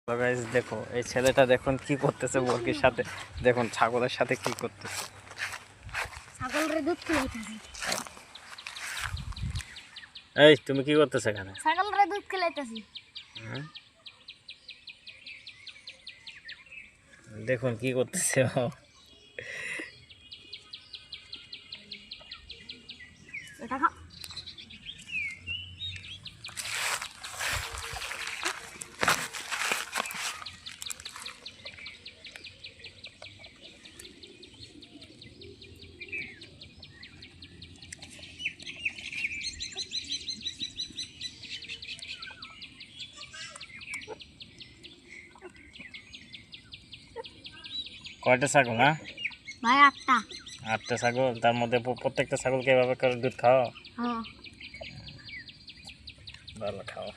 Guys দেখো এই ছেলেটা দেখুন কি করতেছে মুরগির সাথে, দেখুন ছাগলের সাথে কি করতেছে। ছাগলের দুধ খাইতেছি। এই তুমি কি করতেছ এখানে? ছাগলের দুধ খাইতেছি। দেখুন কি করতেছে ও। এটা খা। কয়টা ছাগল? না ভাই 8টা। 8টা ছাগল, তার মধ্যে প্রত্যেকটা ছাগলকে এভাবে করে দুধ খাও? হ্যাঁ ভালো খাও।